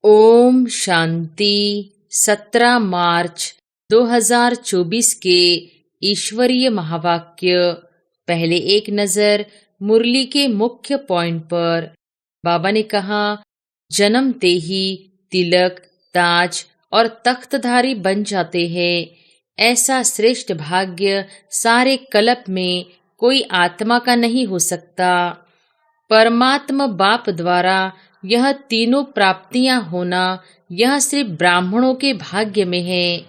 ओम शांति। 17 मार्च 2024 के ईश्वरीय महावाक्य। पहले एक नजर मुरली के मुख्य पॉइंट पर। बाबा ने कहा, जन्मते ही तिलक, ताज और तख्तधारी बन जाते हैं। ऐसा श्रेष्ठ भाग्य सारे कल्प में कोई आत्मा का नहीं हो सकता। परमात्मा बाप द्वारा यह तीनों प्राप्तियां होना यह सिर्फ ब्राह्मणों के भाग्य में है।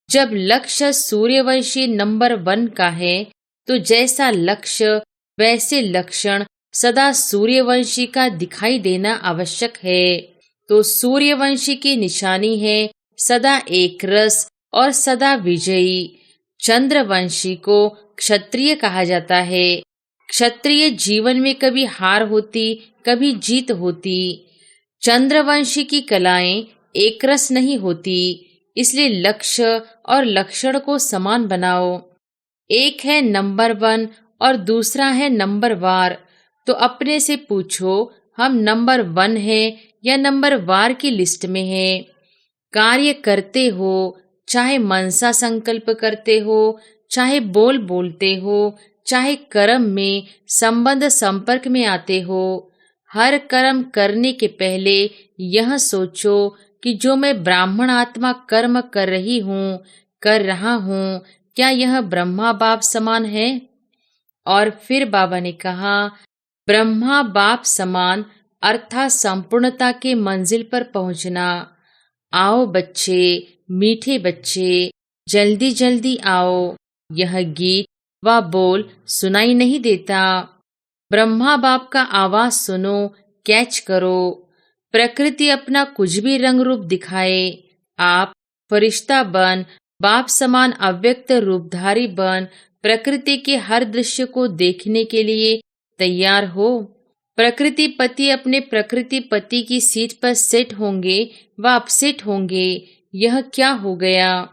जब लक्ष्य सूर्यवंशी नंबर 1 का है तो जैसा लक्ष्य वैसे लक्षण सदा सूर्यवंशी का दिखाई देना आवश्यक है। तो सूर्यवंशी की निशानी है सदा एक रस और सदा विजयी। चंद्रवंशी को क्षत्रिय कहा जाता है। क्षत्रिय जीवन में कभी हार होती, कभी जीत होती। चंद्रवंशी की कलाएं एक रस नहीं होती, इसलिए लक्ष्य और लक्षण को समान बनाओ। एक है नंबर 1 और दूसरा है नंबर वार। तो अपने से पूछो, हम नंबर 1 है या नंबर वार की लिस्ट में है। कार्य करते हो, चाहे मनसा संकल्प करते हो, चाहे बोलते हो, चाहे कर्म में संबंध संपर्क में आते हो। हर कर्म करने के पहले यह सोचो कि जो मैं ब्राह्मण आत्मा कर्म कर रहा हूँ, क्या यह ब्रह्मा बाप समान है? और फिर बाबा ने कहा, ब्रह्मा बाप समान अर्थात संपूर्णता के मंजिल पर पहुंचना। आओ बच्चे, मीठे बच्चे, जल्दी जल्दी आओ। यह गीत व बोल सुनाई नहीं देता। ब्रह्मा बाप का आवाज सुनो, कैच करो। प्रकृति अपना कुछ भी रंग रूप दिखाए, आप फरिश्ता बन, बाप समान अव्यक्त रूपधारी बन प्रकृति के हर दृश्य को देखने के लिए तैयार हो। प्रकृति पति अपने प्रकृति पति की सीट पर सेट होंगे व अपसेट होंगे। यह क्या हो गया?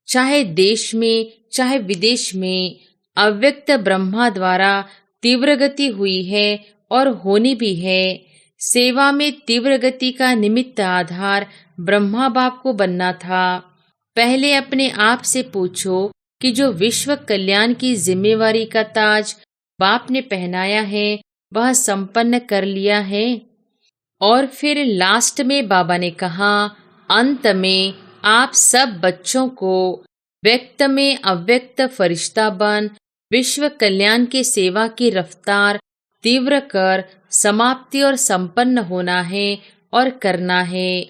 चाहे देश में चाहे विदेश में अव्यक्त ब्रह्मा द्वारा तीव्र गति हुई है और होनी भी है। सेवा में तीव्र गति का निमित्त आधार ब्रह्मा बाप को बनना था। पहले अपने आप से पूछो कि जो विश्व कल्याण की जिम्मेवारी का ताज बाप ने पहनाया है वह संपन्न कर लिया है। और फिर लास्ट में बाबा ने कहा, अंत में आप सब बच्चों को व्यक्त में अव्यक्त फरिश्ता बन विश्व कल्याण की सेवा की रफ्तार तीव्र कर समाप्ति और संपन्न होना है और करना है।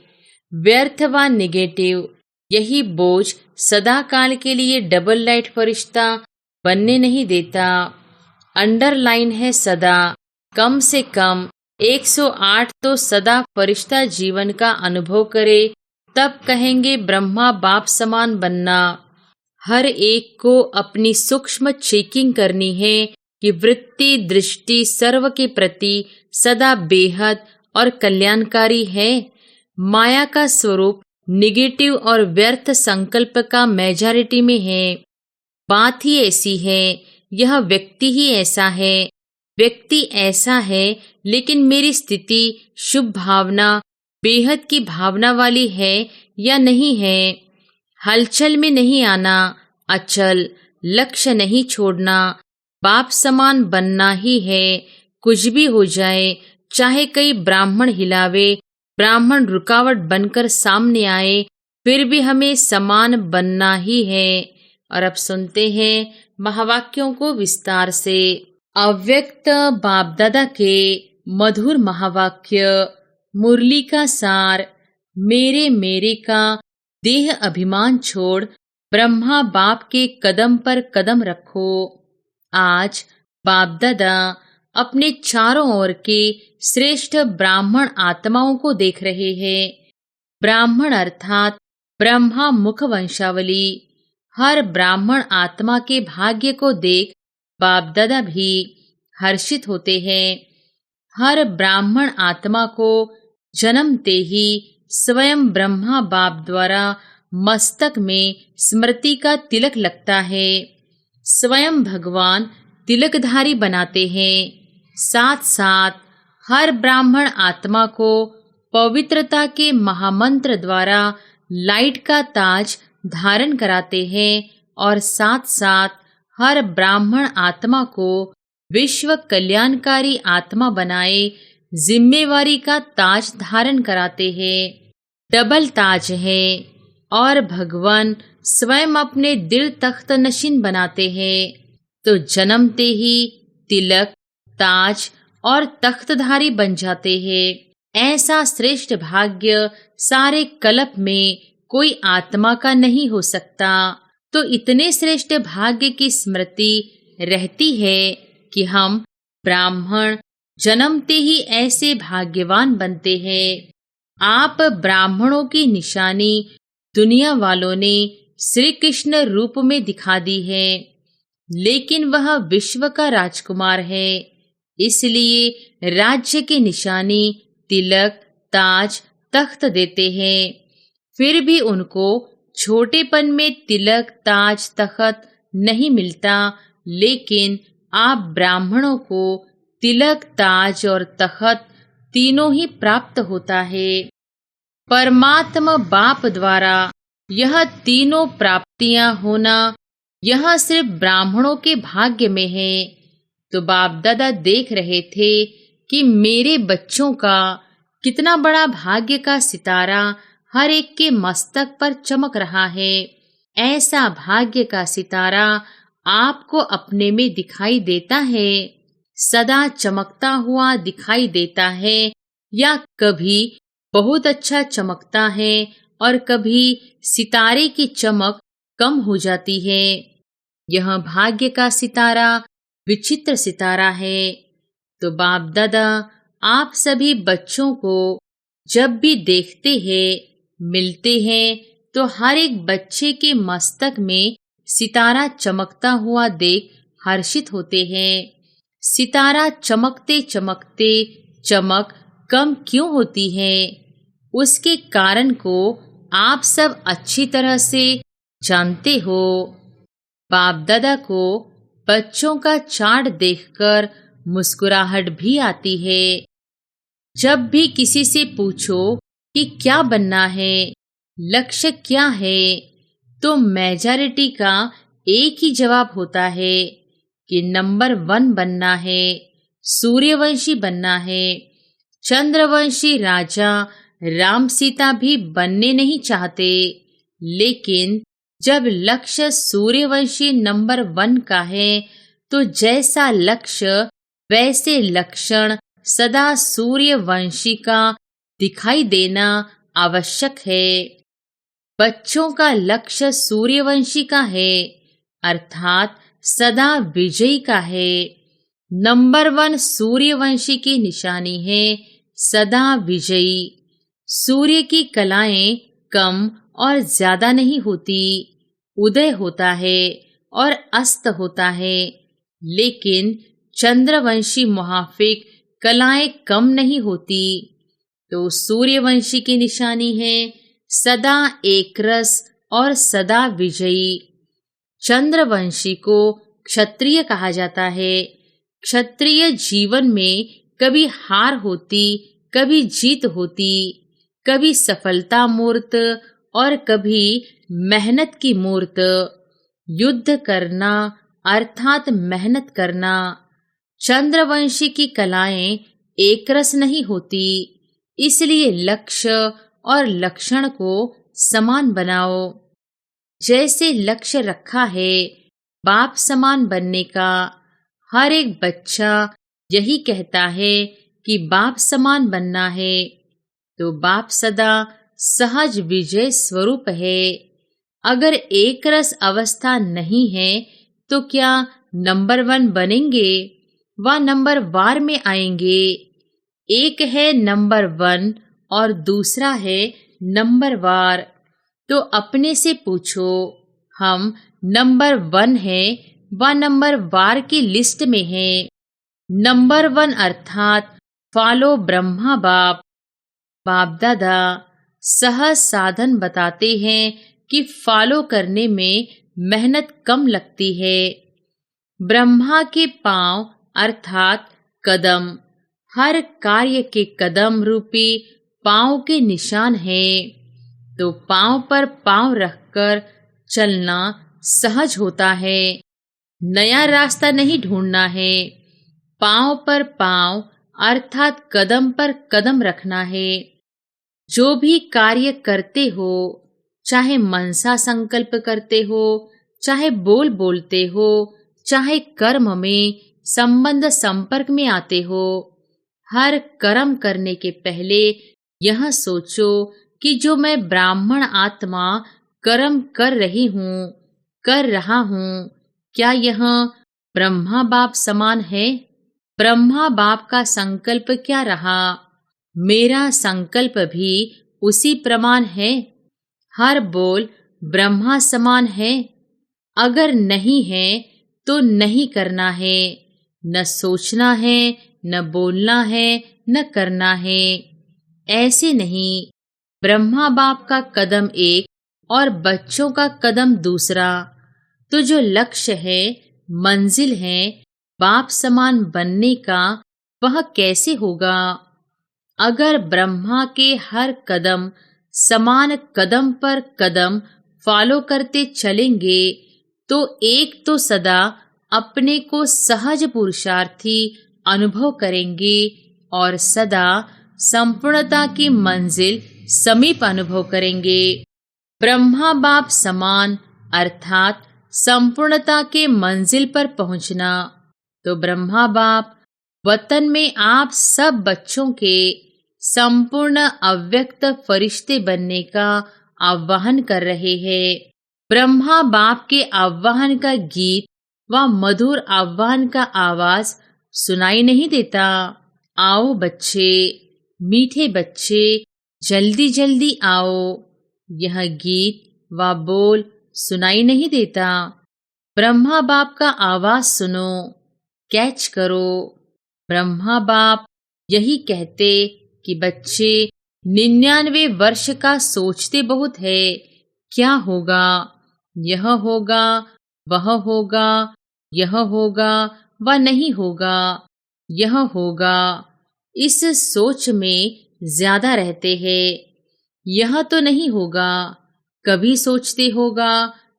व्यर्थ व निगेटिव यही बोझ सदा काल के लिए डबल लाइट फरिश्ता बनने नहीं देता। अंडरलाइन है सदा, कम से कम 108 तो सदा फरिश्ता जीवन का अनुभव करे, तब कहेंगे ब्रह्मा बाप समान बनना। हर एक को अपनी सूक्ष्म चेकिंग करनी है कि वृत्ति दृष्टि सर्व के प्रति सदा बेहद और कल्याणकारी है। माया का स्वरूप निगेटिव और व्यर्थ संकल्प का मेजॉरिटी में है। बात ही ऐसी है, यह व्यक्ति ही ऐसा है। व्यक्ति ऐसा है, लेकिन मेरी स्थिति शुभ भावना बेहद की भावना वाली है या नहीं है। हलचल में नहीं आना, अचल लक्ष्य नहीं छोड़ना, बाप समान बनना ही है। कुछ भी हो जाए, चाहे कई ब्राह्मण हिलावे, ब्राह्मण रुकावट बनकर सामने आए, फिर भी हमें समान बनना ही है। और अब सुनते हैं महावाक्यों को विस्तार से। अव्यक्त बाप दादा के मधुर महावाक्य। मुरली का सार। मेरे का देह अभिमान छोड़ ब्रह्मा बाप के कदम पर कदम रखो। आज बाप दादा अपने चारों ओर के श्रेष्ठ ब्राह्मण आत्माओं को देख रहे हैं। ब्राह्मण अर्थात ब्रह्मा मुख वंशावली। हर ब्राह्मण आत्मा के भाग्य को देख बाप दादा भी हर्षित होते हैं। हर ब्राह्मण आत्मा को जन्मते ही स्वयं ब्रह्मा बाप द्वारा मस्तक में स्मृति का तिलक लगता है। स्वयं भगवान तिलकधारी बनाते हैं। साथ साथ हर ब्राह्मण आत्मा को पवित्रता के महामंत्र द्वारा लाइट का ताज धारण कराते हैं और साथ साथ हर ब्राह्मण आत्मा को विश्व कल्याणकारी आत्मा बनाए जिम्मेवारी का ताज धारण कराते हैं। डबल ताज है और भगवान स्वयं अपने दिल तख्त नशीन बनाते हैं। तो जन्मते ही तिलक, ताज और तख्तधारी बन जाते हैं। ऐसा श्रेष्ठ भाग्य सारे कल्प में कोई आत्मा का नहीं हो सकता। तो इतने श्रेष्ठ भाग्य की स्मृति रहती है कि हम ब्राह्मण जन्मते ही ऐसे भाग्यवान बनते हैं। आप ब्राह्मणों की निशानी दुनिया वालों ने श्री कृष्ण रूप में दिखा दी है, लेकिन वह विश्व का राजकुमार है, इसलिए राज्य की निशानी तिलक, ताज, तख्त देते हैं। फिर भी उनको छोटेपन में तिलक, ताज, तख्त नहीं मिलता, लेकिन आप ब्राह्मणों को तिलक, ताज और तख्त तीनों ही प्राप्त होता है। परमात्मा बाप द्वारा यह तीनों प्राप्तियां होना यह सिर्फ ब्राह्मणों के भाग्य में है। तो बाप दादा देख रहे थे कि मेरे बच्चों का कितना बड़ा भाग्य का सितारा हर एक के मस्तक पर चमक रहा है। ऐसा भाग्य का सितारा आपको अपने में दिखाई देता है, सदा चमकता हुआ दिखाई देता है, या कभी बहुत अच्छा चमकता है और कभी सितारे की चमक कम हो जाती है। यह भाग्य का सितारा विचित्र सितारा है। तो बाप दादा आप सभी बच्चों को जब भी देखते हैं, मिलते हैं, तो हर एक बच्चे के मस्तक में सितारा चमकता हुआ देख हर्षित होते हैं। सितारा चमकते चमकते चमक कम क्यों होती है, उसके कारण को आप सब अच्छी तरह से जानते हो। बाप दादा को बच्चों का चार्ट देखकर मुस्कुराहट भी आती है। जब भी किसी से पूछो कि क्या बनना है, लक्ष्य क्या है, तो मेजॉरिटी का एक ही जवाब होता है कि नंबर 1 बनना है, सूर्यवंशी बनना है। चंद्रवंशी राजा राम सीता भी बनने नहीं चाहते, लेकिन जब लक्ष्य सूर्यवंशी नंबर 1 का है, तो जैसा लक्ष्य वैसे लक्षण सदा सूर्यवंशी का दिखाई देना आवश्यक है। बच्चों का लक्ष्य सूर्यवंशी का है, अर्थात सदा विजयी का है। नंबर 1 सूर्यवंशी की निशानी है सदा विजयी। सूर्य की कलाएं कम और ज्यादा नहीं होती, उदय होता है और अस्त होता है, लेकिन चंद्रवंशी मुहाफिक कलाएं कम नहीं होती। तो सूर्यवंशी की निशानी है सदा एकरस और सदा विजयी। चंद्रवंशी को क्षत्रिय कहा जाता है। क्षत्रिय जीवन में कभी हार होती, कभी जीत होती, कभी सफलता मूर्त और कभी मेहनत की मूर्त। युद्ध करना अर्थात मेहनत करना। चंद्रवंशी की कलाएं एकरस नहीं होती, इसलिए लक्ष्य और लक्षण को समान बनाओ। जैसे लक्ष्य रखा है बाप समान बनने का, हर एक बच्चा यही कहता है कि बाप समान बनना है। तो बाप सदा सहज विजय स्वरूप है। अगर एक रस अवस्था नहीं है तो क्या नंबर 1 बनेंगे व नंबर वार में आएंगे? एक है नंबर 1 और दूसरा है नंबर वार। तो अपने से पूछो, हम नंबर 1 है व नंबर वार की लिस्ट में है। नंबर 1 अर्थात फॉलो ब्रह्मा बाप। बाप दादा सहज साधन बताते हैं कि फॉलो करने में मेहनत कम लगती है। ब्रह्मा के पांव अर्थात कदम, हर कार्य के कदम रूपी पाँव के निशान हैं, तो पाँव पर पाँव रखकर चलना सहज होता है। नया रास्ता नहीं ढूंढना है, पाँव पर पाँव अर्थात कदम पर कदम रखना है। जो भी कार्य करते हो, चाहे मनसा संकल्प करते हो, चाहे बोलते हो, चाहे कर्म में संबंध संपर्क में आते हो, हर कर्म करने के पहले यह सोचो कि जो मैं ब्राह्मण आत्मा कर्म कर रहा हूँ, क्या यह ब्रह्मा बाप समान है? ब्रह्मा बाप का संकल्प क्या रहा, मेरा संकल्प भी उसी प्रमाण है। हर बोल ब्रह्मा समान है। अगर नहीं है तो नहीं करना है, न सोचना है, न बोलना है, न करना है। ऐसे नहीं, ब्रह्मा बाप का कदम एक और बच्चों का कदम दूसरा। तो जो लक्ष्य है, मंजिल है बाप समान बनने का, वह कैसे होगा? अगर ब्रह्मा के हर कदम समान कदम पर कदम फॉलो करते चलेंगे तो एक तो सदा अपने को सहज पुरुषार्थी अनुभव करेंगे और सदा संपूर्णता की मंजिल समीप अनुभव करेंगे। ब्रह्मा बाप समान अर्थात संपूर्णता के मंजिल पर पहुंचना। तो ब्रह्मा बाप वतन में आप सब बच्चों के संपूर्ण अव्यक्त फरिश्ते बनने का आह्वान कर रहे हैं। ब्रह्मा बाप के आह्वान का गीत व मधुर आह्वान का आवाज सुनाई नहीं देता। आओ बच्चे, मीठे बच्चे, जल्दी जल्दी आओ। यह गीत व बोल सुनाई नहीं देता। ब्रह्मा बाप का आवाज सुनो, कैच करो। ब्रह्मा बाप यही कहते कि बच्चे 99 वर्ष का सोचते बहुत है, क्या होगा, यह होगा, वह होगा, यह होगा व नहीं होगा, यह होगा। इस सोच में ज्यादा रहते हैं। यह तो नहीं होगा, कभी सोचते होगा,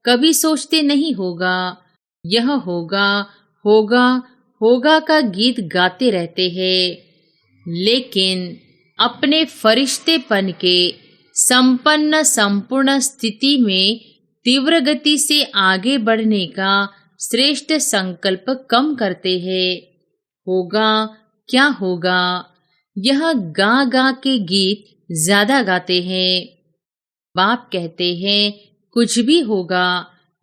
कभी सोचते नहीं होगा। यह होगा, होगा, होगा का गीत गाते रहते हैं। लेकिन अपने फरिश्तेपन के संपन्न संपूर्ण स्थिति में तीव्र गति से आगे बढ़ने का श्रेष्ठ संकल्प कम करते हैं। होगा, क्या होगा, यह गा गा के गीत ज्यादा गाते हैं। बाप कहते हैं कुछ भी होगा,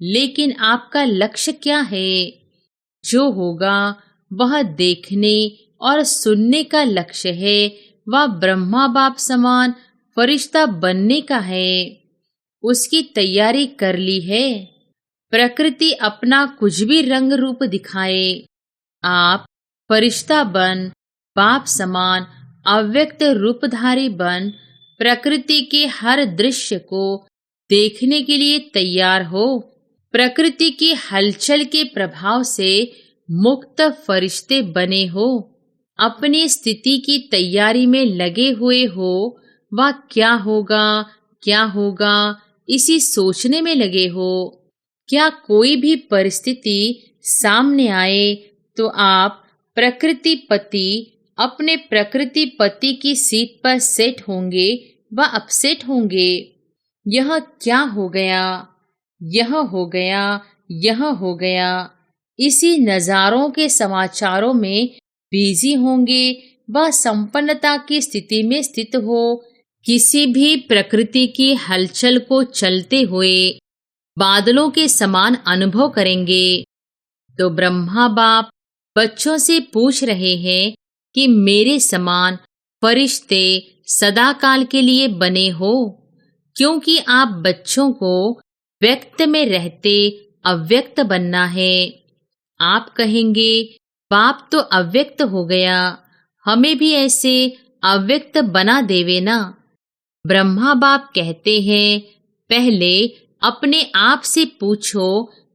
लेकिन आपका लक्ष्य क्या है? जो होगा वह देखने और सुनने का लक्ष्य है, वह ब्रह्मा बाप समान फरिश्ता बनने का है। उसकी तैयारी कर ली है। प्रकृति अपना कुछ भी रंग रूप दिखाए, आप फरिश्ता बन, बाप समान अव्यक्त रूपधारी बन, प्रकृति के हर दृश्य को देखने के लिए तैयार हो। प्रकृति की हलचल के प्रभाव से मुक्त फरिश्ते बने हो। अपनी स्थिति की तैयारी में लगे हुए हो। वह क्या होगा, क्या होगा, इसी सोचने में लगे हो। क्या कोई भी परिस्थिति सामने आए तो आप प्रकृति पति अपने प्रकृति पति की सीट पर सेट होंगे व अपसेट होंगे। यह क्या हो गया, यह हो गया, यह हो गया, इसी नजारों के समाचारों में बिजी होंगे व संपन्नता की स्थिति में स्थित हो। किसी भी प्रकृति की हलचल को चलते हुए बादलों के समान अनुभव करेंगे। तो ब्रह्मा बाप बच्चों से पूछ रहे हैं कि मेरे समान फरिश्ते सदा काल के लिए बने हो, क्योंकि आप बच्चों को व्यक्त में रहते अव्यक्त बनना है। आप कहेंगे बाप तो अव्यक्त हो गया, हमें भी ऐसे अव्यक्त बना देवे ना। ब्रह्मा बाप कहते हैं पहले अपने आप से पूछो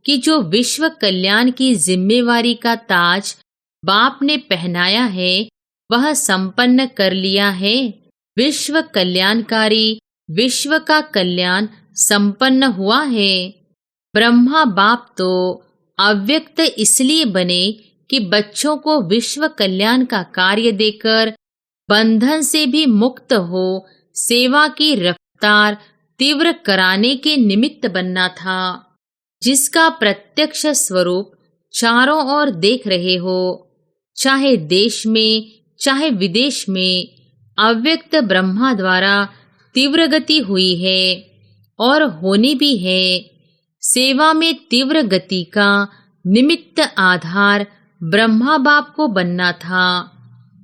कि जो विश्व कल्याण की जिम्मेवारी का ताज बाप ने पहनाया है वह संपन्न कर लिया है। विश्व कल्याणकारी विश्व का कल्याण संपन्न हुआ है। ब्रह्मा बाप तो अव्यक्त इसलिए बने कि बच्चों को विश्व कल्याण का कार्य देकर बंधन से भी मुक्त हो सेवा की रफ्तार तीव्र कराने के निमित्त बनना था, जिसका प्रत्यक्ष स्वरूप चारों ओर देख रहे हो। चाहे देश में चाहे विदेश में अव्यक्त ब्रह्मा द्वारा तीव्र गति हुई है और होनी भी है। सेवा में तीव्र गति का निमित्त आधार ब्रह्मा बाप को बनना था,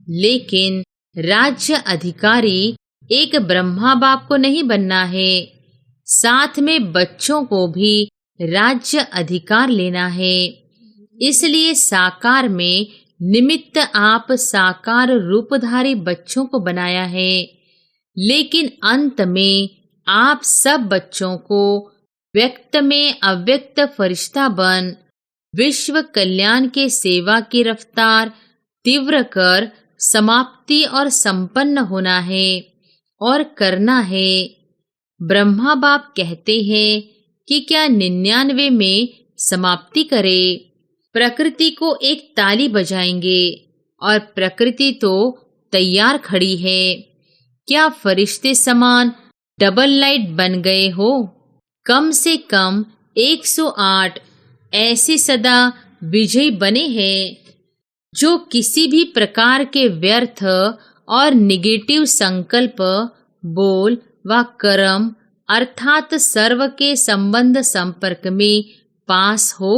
लेकिन राज्य अधिकारी एक ब्रह्मा बाप को नहीं बनना है, साथ में बच्चों को भी राज्य अधिकार लेना है। इसलिए साकार में निमित्त आप साकार रूपधारी बच्चों को बनाया है, लेकिन अंत में आप सब बच्चों को व्यक्त में अव्यक्त फरिश्ता बन विश्व कल्याण के सेवा की रफ्तार तीव्र कर समाप्ति और संपन्न होना है और करना है। ब्रह्मा बाप कहते हैं कि क्या 99 में समाप्ति करे। प्रकृति को एक ताली बजाएंगे और प्रकृति तो तैयार खड़ी है। क्या फरिश्ते समान डबल लाइट बन गए हो? कम से कम 108 ऐसे सदा विजयी बने हैं जो किसी भी प्रकार के व्यर्थ और निगेटिव संकल्प, बोल व कर्म अर्थात सर्व के संबंध संपर्क में पास हो।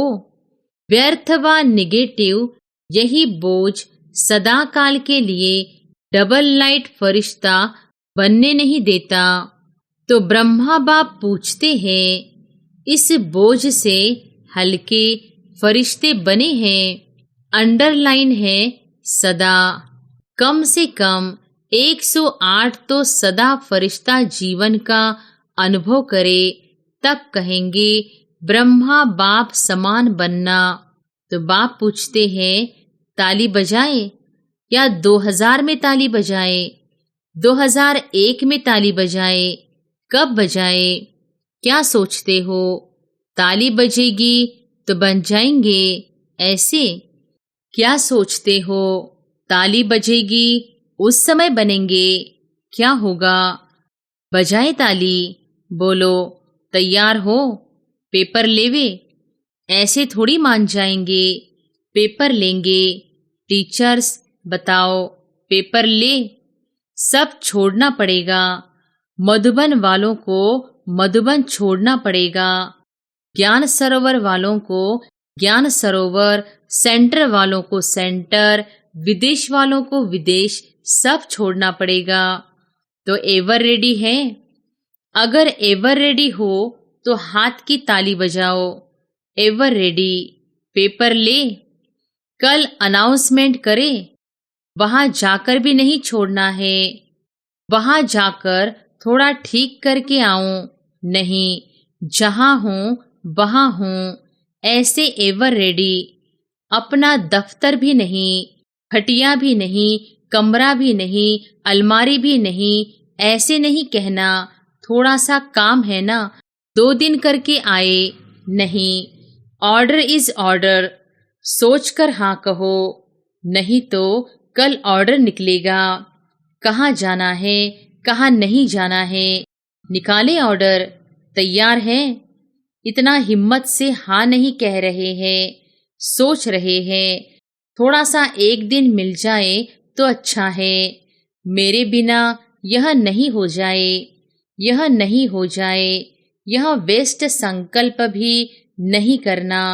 व्यर्थ व निगेटिव यही बोझ सदा काल के लिए डबल लाइट फरिश्ता बनने नहीं देता। तो ब्रह्मा बाप पूछते हैं, इस बोझ से हल्के फरिश्ते बने हैं। अंडरलाइन है सदा। कम से कम 108 तो सदा फरिश्ता जीवन का अनुभव करे, तब कहेंगे ब्रह्मा बाप समान बनना। तो बाप पूछते हैं, ताली बजाए या 2000 में ताली बजाए, 2001 में ताली बजाए, कब बजाए? क्या सोचते हो? ताली बजेगी तो बन जाएंगे ऐसे? क्या सोचते हो? ताली बजेगी उस समय बनेंगे? क्या होगा? बजाए ताली, बोलो तैयार हो, पेपर लेवे? ऐसे थोड़ी मान जाएंगे। पेपर लेंगे। टीचर्स बताओ पेपर ले। सब छोड़ना पड़ेगा। मधुबन वालों को मधुबन छोड़ना पड़ेगा, ज्ञान सरोवर वालों को ज्ञान सरोवर, सेंटर वालों को सेंटर, विदेश वालों को विदेश, सब छोड़ना पड़ेगा। तो एवर रेडी है? अगर एवर रेडी हो तो हाथ की ताली बजाओ। Ever ready. पेपर ले। कल अनाउंसमेंट करे। वहां जाकर भी नहीं छोड़ना है। वहां जाकर थोड़ा ठीक करके आऊं नहीं, जहां हूं वहां हूं, ऐसे एवर रेडी। अपना दफ्तर भी नहीं, खटिया भी नहीं, कमरा भी नहीं, अलमारी भी नहीं, ऐसे नहीं कहना थोड़ा सा काम है ना, 2 दिन करके आए नहीं। Order is order. सोच कर हाँ कहो, नहीं तो कल ऑर्डर निकलेगा। कहाँ जाना है, कहाँ नहीं जाना है, निकाले ऑर्डर। तैयार है? इतना हिम्मत से हाँ नहीं कह रहे हैं, सोच रहे हैं। थोड़ा सा एक दिन मिल जाए तो अच्छा है। मेरे बिना यह नहीं हो जाए, यह नहीं हो जाए, यह वेस्ट संकल्प भी नहीं करना।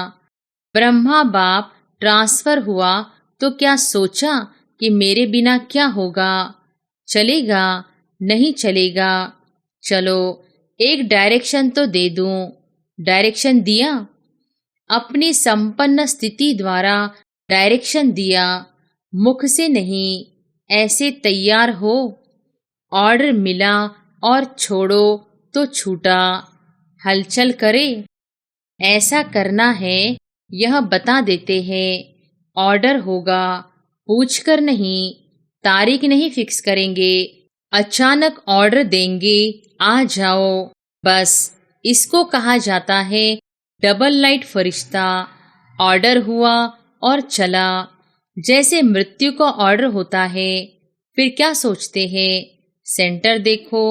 ब्रह्मा बाप ट्रांसफर हुआ तो क्या सोचा कि मेरे बिना क्या होगा? चलेगा नहीं चलेगा? चलो एक डायरेक्शन तो दे दूं। डायरेक्शन दिया। अपनी संपन्न स्थिति द्वारा डायरेक्शन दिया, मुख से नहीं, ऐसे तैयार हो। ऑर्डर मिला और छोड़ो तो छूटा। हलचल करे। ऐसा करना है यह बता देते हैं। ऑर्डर होगा, पूछकर नहीं, तारीख नहीं फिक्स करेंगे, अचानक ऑर्डर देंगे, आ जाओ। बस इसको कहा जाता है डबल लाइट फरिश्ता। ऑर्डर हुआ और चला, जैसे मृत्यु का ऑर्डर होता है। फिर क्या सोचते हैं? सेंटर देखो,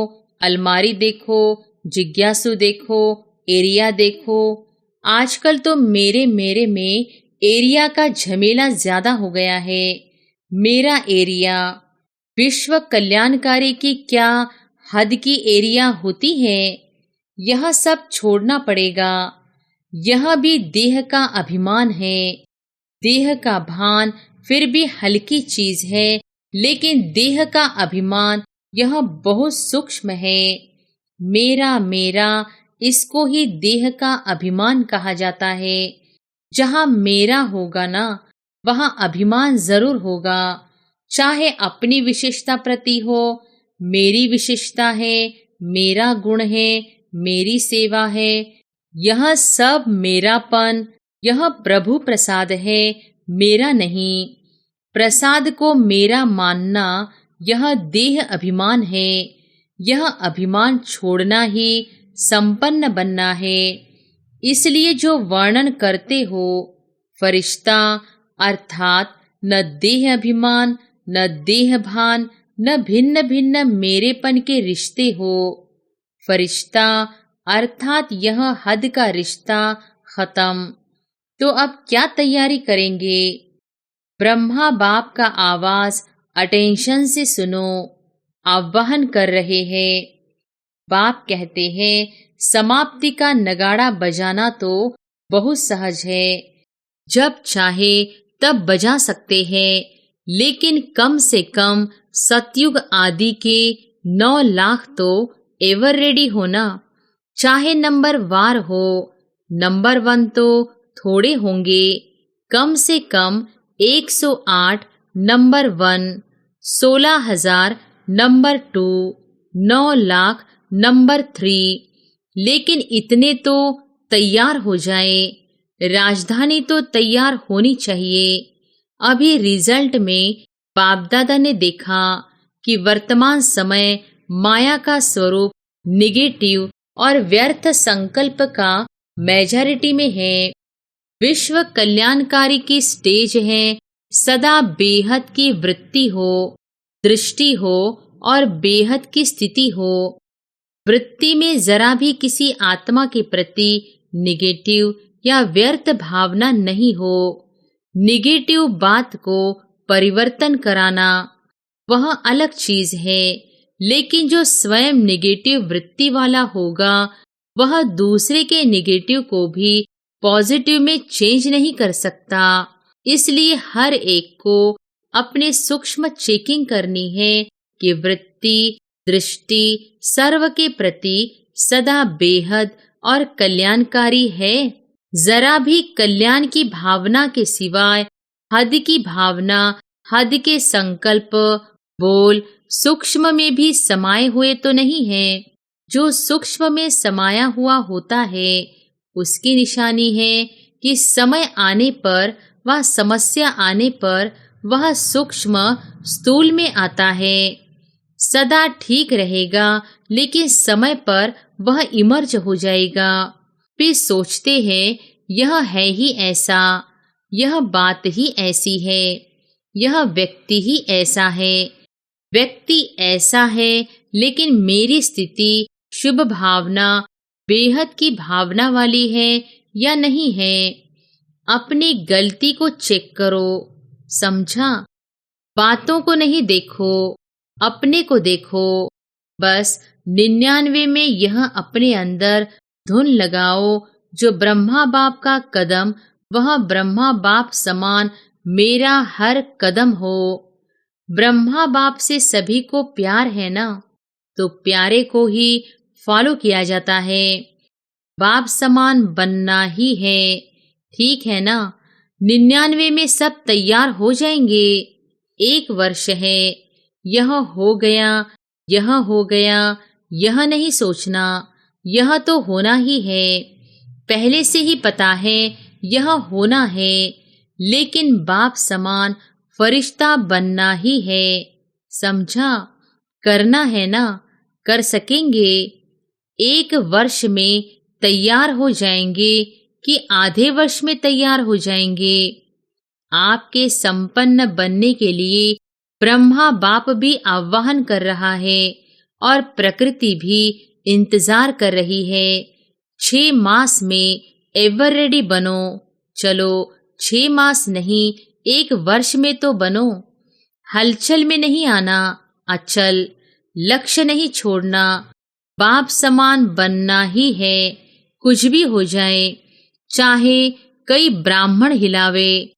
अलमारी देखो, जिज्ञासु देखो, एरिया देखो। आजकल तो मेरे मेरे में एरिया का झमेला ज्यादा हो गया है। मेरा एरिया। विश्व कल्याणकारी की क्या हद की एरिया होती है? यह सब छोड़ना पड़ेगा। यह भी देह का अभिमान है। देह का भान फिर भी हल्की चीज है, लेकिन देह का अभिमान यह बहुत सूक्ष्म है। मेरा मेरा, इसको ही देह का अभिमान कहा जाता है। जहाँ मेरा होगा ना, वहाँ अभिमान जरूर होगा। चाहे अपनी विशेषता प्रति हो, मेरी विशेषता है, मेरा गुण है, मेरी सेवा है, यह सब मेरापन, यह प्रभु प्रसाद है, मेरा नहीं। प्रसाद को मेरा मानना यह देह अभिमान है। यह अभिमान छोड़ना ही संपन्न बनना है। इसलिए जो वर्णन करते हो, फरिश्ता अर्थात न देह अभिमान, न देह भान, न भिन्न भिन्न मेरेपन के रिश्ते हो। फरिश्ता अर्थात यह हद का रिश्ता खत्म। तो अब क्या तैयारी करेंगे? ब्रह्मा बाप का आवाज अटेंशन से सुनो, आह्वान कर रहे हैं। बाप कहते हैं, समाप्ति का नगाड़ा बजाना तो बहुत सहज है। जब चाहे तब बजा सकते हैं, लेकिन कम से कम सतयुग आदि के 9 लाख तो एवर रेडी होना। चाहे नंबर वार हो, नंबर 1 तो थोड़े होंगे। कम से कम 108 नंबर 1, 16,000 नंबर 2, 9 लाख नंबर 3। लेकिन इतने तो तैयार हो जाए। राजधानी तो तैयार होनी चाहिए। अभी रिजल्ट में बाप दादा ने देखा कि वर्तमान समय माया का स्वरूप निगेटिव और व्यर्थ संकल्प का मेजॉरिटी में है। विश्व कल्याणकारी की स्टेज है, सदा बेहद की वृत्ति हो, दृष्टि हो और बेहद की स्थिति हो। वृत्ति में जरा भी किसी आत्मा के प्रति निगेटिव या व्यर्थ भावना नहीं हो। निगेटिव बात को परिवर्तन कराना वह अलग चीज है, लेकिन जो स्वयं निगेटिव वृत्ति वाला होगा, वह दूसरे के निगेटिव को भी पॉजिटिव में चेंज नहीं कर सकता। इसलिए हर एक को अपने सूक्ष्म चेकिंग करनी है कि वृत्ति, दृष्टि सर्व के प्रति सदा बेहद और कल्याणकारी है। जरा भी कल्याण की भावना के सिवाय हद की भावना, हद के संकल्प, बोल सूक्ष्म में भी समाये हुए तो नहीं है। जो सूक्ष्म में समाया हुआ होता है, उसकी निशानी है कि समय आने पर व समस्या आने पर वह सूक्ष्म स्थूल में आता है। सदा ठीक रहेगा, लेकिन समय पर वह इमर्ज हो जाएगा। फिर सोचते हैं यह है ही ऐसा, यह बात ही ऐसी है, यह व्यक्ति ही ऐसा है। व्यक्ति ऐसा है, लेकिन मेरी स्थिति शुभ भावना, बेहद की भावना वाली है या नहीं है। अपनी गलती को चेक करो, समझा? बातों को नहीं देखो, अपने को देखो। बस 99 में यह अपने अंदर धुन लगाओ, जो ब्रह्मा बाप का कदम, वह ब्रह्मा बाप समान मेरा हर कदम हो। ब्रह्मा बाप से सभी को प्यार है ना, तो प्यारे को ही फॉलो किया जाता है। बाप समान बनना ही है, ठीक है ना? 99 में सब तैयार हो जाएंगे। 1 वर्ष है, यह हो गया, यह हो गया, यह नहीं सोचना, यह तो होना ही है। पहले से ही पता है यह होना है, लेकिन बाप समान फरिश्ता बनना ही है, समझा? करना है ना, कर सकेंगे। 1 वर्ष में तैयार हो जाएंगे कि आधे वर्ष में तैयार हो जाएंगे? आपके संपन्न बनने के लिए ब्रह्मा बाप भी आह्वान कर रहा है और प्रकृति भी इंतजार कर रही है। 6 मास में एवर रेडी बनो। चलो 6 मास नहीं, 1 वर्ष में तो बनो। हलचल में नहीं आना, अचल। लक्ष्य नहीं छोड़ना, बाप समान बनना ही है। कुछ भी हो जाए, चाहे कई ब्राह्मण हिलावे,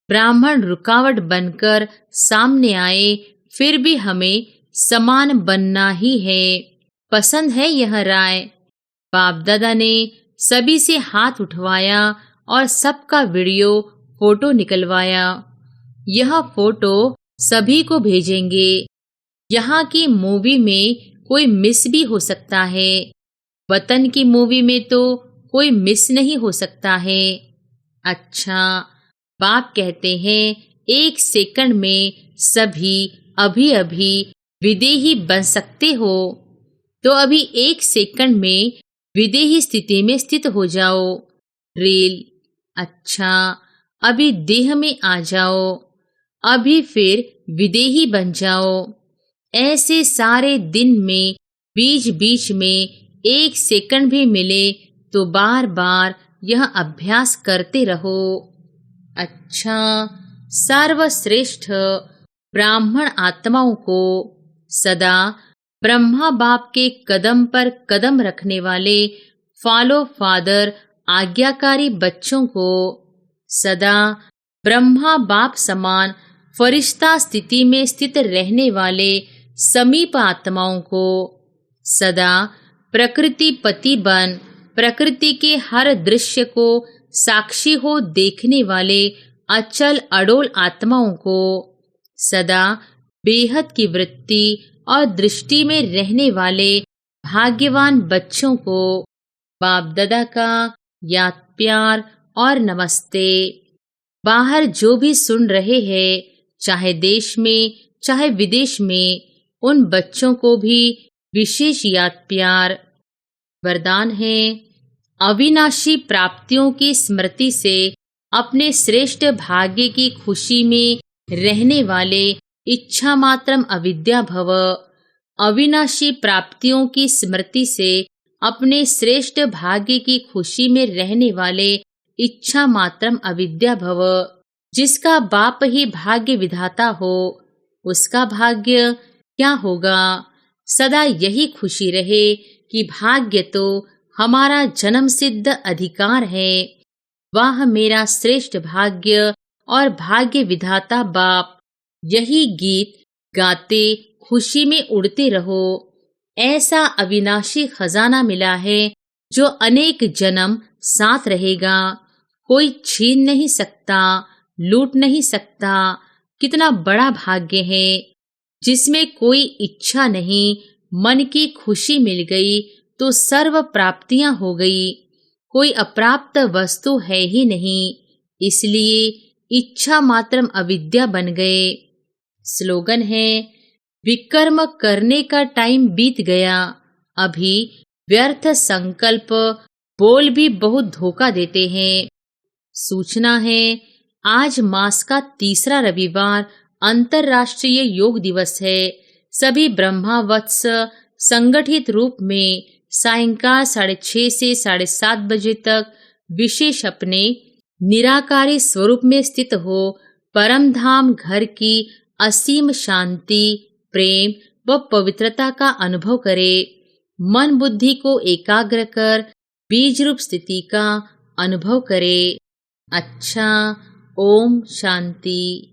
ब्राह्मण रुकावट बनकर सामने आए, फिर भी हमें समान बनना ही है। पसंद है यह राय? बाप दादा ने सभी से हाथ उठवाया और सबका वीडियो फोटो निकलवाया। यह फोटो सभी को भेजेंगे। यहाँ की मूवी में कोई मिस भी हो सकता है, वतन की मूवी में तो कोई मिस नहीं हो सकता है। अच्छा, बाप कहते हैं 1 सेकंड में सभी अभी अभी विदेही बन सकते हो, तो अभी 1 सेकंड में विदेही स्थिति में स्थित हो जाओ। रील। अच्छा, अभी देह में आ जाओ, अभी फिर विदेही बन जाओ। ऐसे सारे दिन में बीच बीच में 1 सेकंड भी मिले तो बार बार यह अभ्यास करते रहो। अच्छा, सर्वश्रेष्ठ ब्राह्मण आत्माओं को, सदा ब्रह्मा बाप के कदम पर कदम रखने वाले फॉलो फादर आज्ञाकारी बच्चों को, सदा ब्रह्मा बाप समान फरिश्ता स्थिति में स्थित रहने वाले समीप आत्माओं को, सदा प्रकृति पति बन प्रकृति के हर दृश्य को साक्षी हो देखने वाले अचल अडोल आत्माओं को, सदा बेहद की वृत्ति और दृष्टि में रहने वाले भाग्यवान बच्चों को बाप दादा का याद प्यार और नमस्ते। बाहर जो भी सुन रहे हैं, चाहे देश में चाहे विदेश में, उन बच्चों को भी विशेष याद प्यार। वरदान है, अविनाशी प्राप्तियों की स्मृति से अपने श्रेष्ठ भाग्य की खुशी में रहने वाले इच्छा मात्रम अविद्या भव। अविनाशी प्राप्तियों की स्मृति से अपने श्रेष्ठ भाग्य की खुशी में रहने वाले इच्छा मात्रम अविद्या भव। जिसका बाप ही भाग्य विधाता हो, उसका भाग्य क्या होगा? सदा यही खुशी रहे कि भाग्य तो हमारा जन्म सिद्ध अधिकार है। वह मेरा श्रेष्ठ भाग्य और भाग्य विधाता बाप। यही गीत गाते खुशी में उड़ते रहो। ऐसा अविनाशी खजाना मिला है जो अनेक जन्म साथ रहेगा। कोई छीन नहीं सकता, लूट नहीं सकता। कितना बड़ा भाग्य है, जिसमें कोई इच्छा नहीं। मन की खुशी मिल गई तो सर्व प्राप्तियां हो गई। कोई अप्राप्त वस्तु है ही नहीं, इसलिए इच्छा मात्रम अविद्या बन गए। स्लोगन है, विकर्म करने का टाइम बीत गया। अभी व्यर्थ संकल्प बोल भी बहुत धोखा देते हैं। सूचना है, आज मास का 3रा रविवार अंतर्राष्ट्रीय योग दिवस है। सभी ब्रह्मावत्स संगठित रूप में सायंकाल 6:30 से 7:30 बजे तक विशेष अपने निराकारी स्वरूप में स्थित हो परम धाम घर की असीम शांति, प्रेम व पवित्रता का अनुभव करे। मन बुद्धि को एकाग्र कर बीज रूप स्थिति का अनुभव करे। अच्छा, ओम शांति।